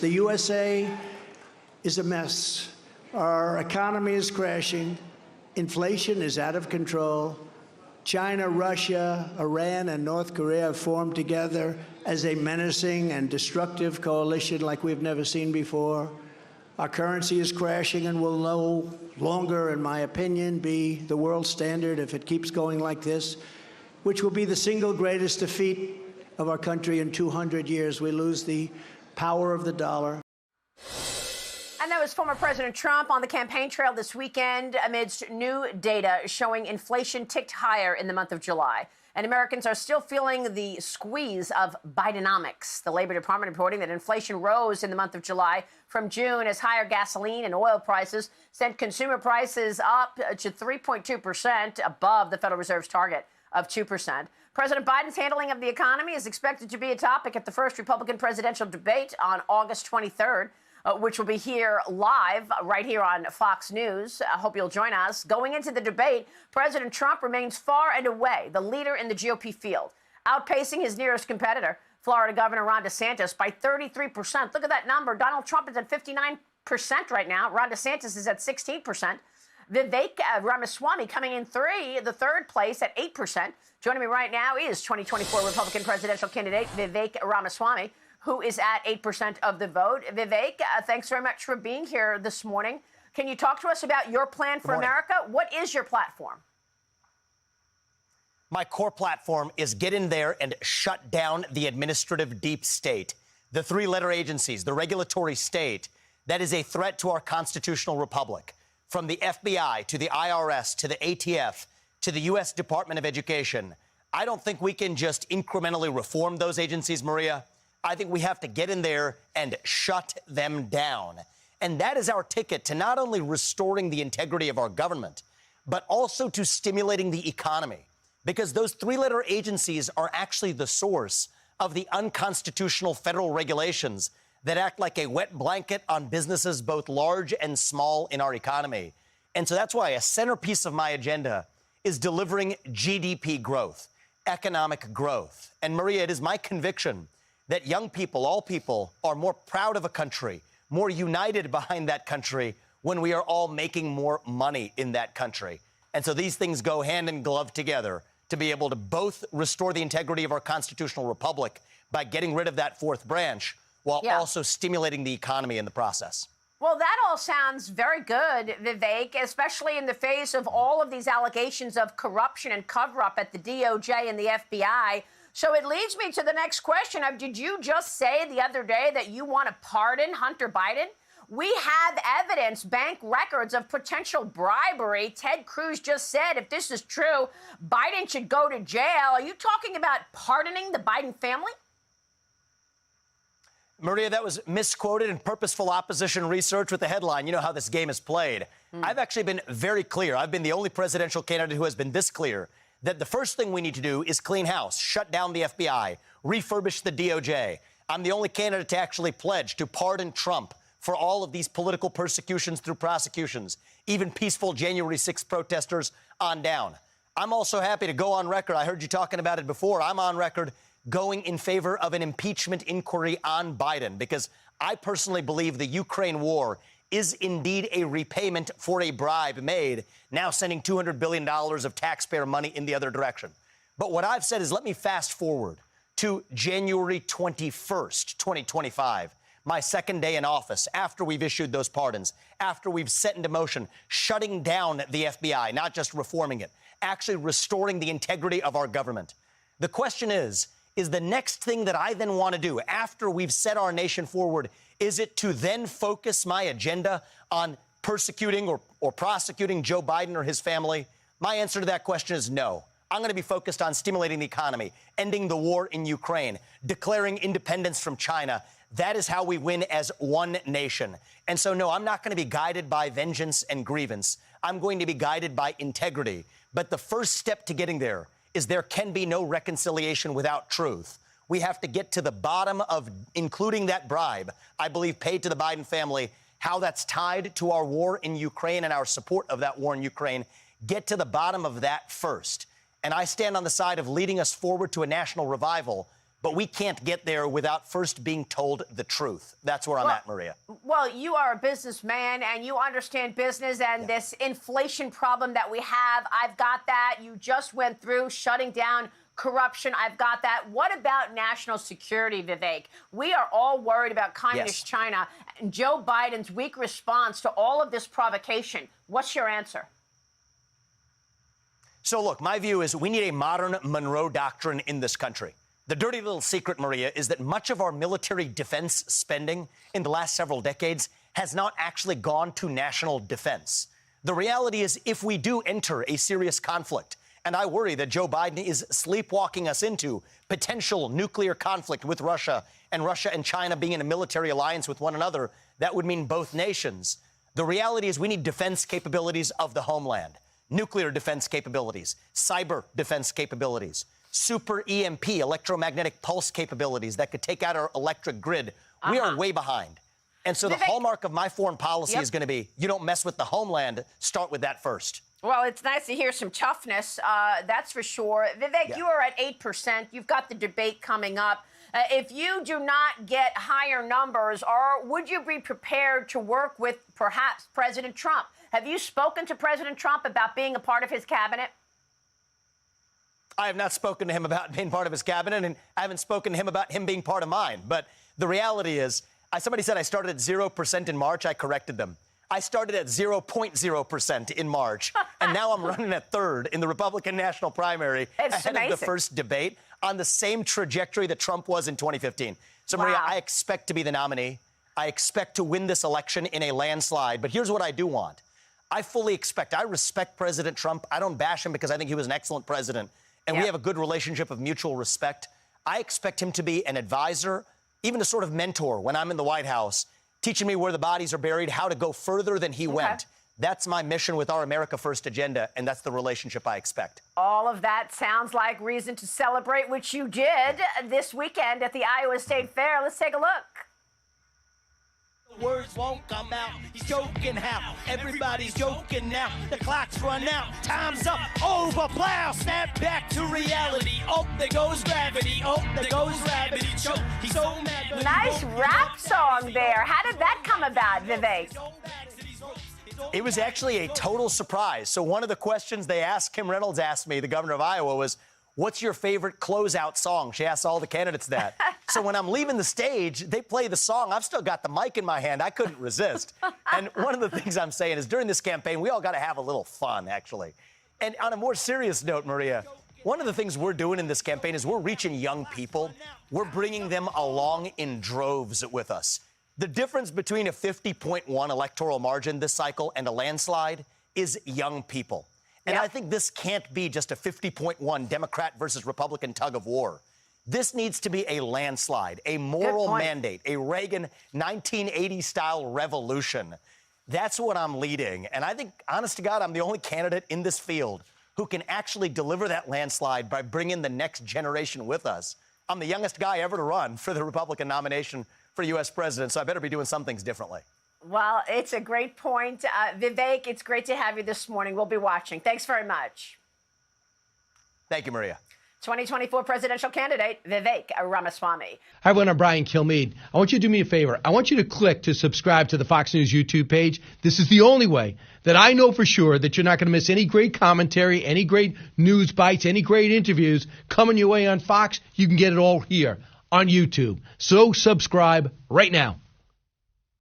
The USA is a mess. Our economy is crashing. Inflation is out of control. China, Russia, Iran, and North Korea have formed together as a menacing and destructive coalition like we've never seen before. Our currency is crashing and will no longer, in my opinion, be the world standard if it keeps going like this, which will be the single greatest defeat of our country in 200 years. We lose the power of the dollar. And that was former President Trump on the campaign trail this weekend amidst new data showing inflation ticked higher in the month of July. And Americans are still feeling the squeeze of Bidenomics. The Labor Department reporting that inflation rose in the month of July from June as higher gasoline and oil prices sent consumer prices up to 3.2%, above the Federal Reserve's target of 2%. President Biden's handling of the economy is expected to be a topic at the first Republican presidential debate on August 23rd. Which will be here live right here on Fox News. I hope you'll join us. Going into the debate, President Trump remains far and away the leader in the GOP field, outpacing his nearest competitor, Florida Governor Ron DeSantis, by 33%. Look at that number. Donald Trump is at 59% right now. Ron DeSantis is at 16%. Vivek Ramaswamy coming in the third place at 8%. Joining me right now is 2024 Republican presidential candidate Vivek Ramaswamy, who is at 8% of the vote. Vivek, thanks very much for being here this morning. Can you talk to us about your plan for America? What is your platform? My core platform is get in there and shut down the administrative deep state, the three-letter agencies, the regulatory state that is a threat to our constitutional republic, from the FBI to the IRS to the ATF to the U.S. Department of Education. I don't think we can just incrementally reform those agencies, Maria. I think we have to get in there and shut them down. And that is our ticket to not only restoring the integrity of our government, but also to stimulating the economy. Because those three-letter agencies are actually the source of the unconstitutional federal regulations that act like a wet blanket on businesses both large and small in our economy. And so that's why a centerpiece of my agenda is delivering GDP growth, economic growth. And Maria, it is my conviction that young people, all people, are more proud of a country, more united behind that country when we are all making more money in that country. And so these things go hand in glove together to be able to both restore the integrity of our constitutional republic by getting rid of that fourth branch while also stimulating the economy in the process. Well, that all sounds very good, Vivek, especially in the face of all of these allegations of corruption and cover-up at the DOJ and the FBI. So it leads me to the next question of, did you just say the other day that you want to pardon Hunter Biden? We have evidence, bank records of potential bribery. Ted Cruz just said, if this is true, Biden should go to jail. Are you talking about pardoning the Biden family? Maria, that was misquoted in purposeful opposition research with the headline. You know how this game is played. I've actually been very clear. I've been the only presidential candidate who has been this clear that the first thing we need to do is clean house, shut down the FBI, refurbish the DOJ. I'm the only candidate to actually pledge to pardon Trump for all of these political persecutions through prosecutions, even peaceful January 6th protesters on down. I'm also happy to go on record. I heard you talking about it before. I'm on record going in favor of an impeachment inquiry on Biden because I personally believe the Ukraine war is indeed a repayment for a bribe made, now sending $200 billion of taxpayer money in the other direction. But what I've said is let me fast forward to January 21st, 2025, my second day in office, after we've issued those pardons, after we've set into motion shutting down the FBI, not just reforming it, actually restoring the integrity of our government. The question is the next thing that I then want to do after we've set our nation forward, is it to then focus my agenda on persecuting or prosecuting Joe Biden or his family? My answer to that question is no. I'm going to be focused on stimulating the economy, ending the war in Ukraine, declaring independence from China. That is how we win as one nation. And so, no, I'm not going to be guided by vengeance and grievance. I'm going to be guided by integrity. But the first step to getting there is there can be no reconciliation without truth. We have to get to the bottom of including that bribe, I believe, paid to the Biden family, how that's tied to our war in Ukraine and our support of that war in Ukraine. Get to the bottom of that first. And I stand on the side of leading us forward to a national revival. but we can't get there without first being told the truth. That's where I'm at, Maria. Well, you are a businessman and you understand business and this inflation problem that we have. I've got that. You just went through shutting down corruption. I've got that. What about national security, Vivek? We are all worried about communist China and Joe Biden's weak response to all of this provocation. What's your answer? So, look, my view is we need a modern Monroe Doctrine in this country. The dirty little secret, Maria, is that much of our military defense spending in the last several decades has not actually gone to national defense. The reality is if we do enter a serious conflict, and I worry that Joe Biden is sleepwalking us into potential nuclear conflict with Russia and China being in a military alliance with one another, that would mean both nations. The reality is we need defense capabilities of the homeland, nuclear defense capabilities, cyber defense capabilities, super EMP, electromagnetic pulse capabilities that could take out our electric grid. We are way behind. And so the hallmark of my foreign policy is going to be you don't mess with the homeland. Start with that first. Well, it's nice to hear some toughness, that's for sure. Vivek, you are at 8%. You've got the debate coming up. If you do not get higher numbers, or would you be prepared to work with perhaps President Trump? Have you spoken to President Trump about being a part of his cabinet? I have not spoken to him about being part of his cabinet, and I haven't spoken to him about him being part of mine. But the reality is, somebody said I started at 0% in March. I corrected them. I started at 0.0% in March, and now I'm running at third in the Republican national primary ahead of the first debate on the same trajectory that Trump was in 2015. So, Maria, I expect to be the nominee. I expect to win this election in a landslide. But here's what I do want. I fully expect, I respect President Trump. I don't bash him because I think he was an excellent president, and we have a good relationship of mutual respect. I expect him to be an advisor, even a sort of mentor when I'm in the White House, teaching me where the bodies are buried, how to go further than he went. That's my mission with our America First agenda, and that's the relationship I expect. All of that sounds like reason to celebrate, which you did this weekend at the Iowa State Fair. Let's take a look. Words won't come out. He's joking how everybody's joking now. The clock's run out. Time's up. Over. Plow. Snap back to reality. Oh, there goes gravity. Oh, there goes gravity. Choke. He's so mad. Nice rap song there. How did that come about, Vivek? It was actually a total surprise. So one of the questions they asked, Kim Reynolds asked me, the governor of Iowa, was, what's your favorite closeout song? She asked all the candidates that. So when I'm leaving the stage, they play the song. I've still got the mic in my hand. I couldn't resist. And one of the things I'm saying is during this campaign, we all got to have a little fun, actually. And on a more serious note, Maria, one of the things we're doing in this campaign is we're reaching young people. We're bringing them along in droves with us. The difference between a 50.1 electoral margin this cycle and a landslide is young people. And I think this can't be just a 50.1 Democrat versus Republican tug of war. This needs to be a landslide, a moral mandate, a Reagan 1980-style revolution. That's what I'm leading. And I think, honest to God, I'm the only candidate in this field who can actually deliver that landslide by bringing the next generation with us. I'm the youngest guy ever to run for the Republican nomination for U.S. president, so I better be doing some things differently. Well, it's a great point. Vivek, it's great to have you this morning. We'll be watching. Thanks very much. Thank you, Maria. 2024 presidential candidate, Vivek Ramaswamy. Hi, everyone. I'm Brian Kilmeade. I want you to do me a favor. I want you to click to subscribe to the Fox News YouTube page. This is the only way that I know for sure that you're not going to miss any great commentary, any great news bites, any great interviews coming your way on Fox. You can get it all here on YouTube. So subscribe right now.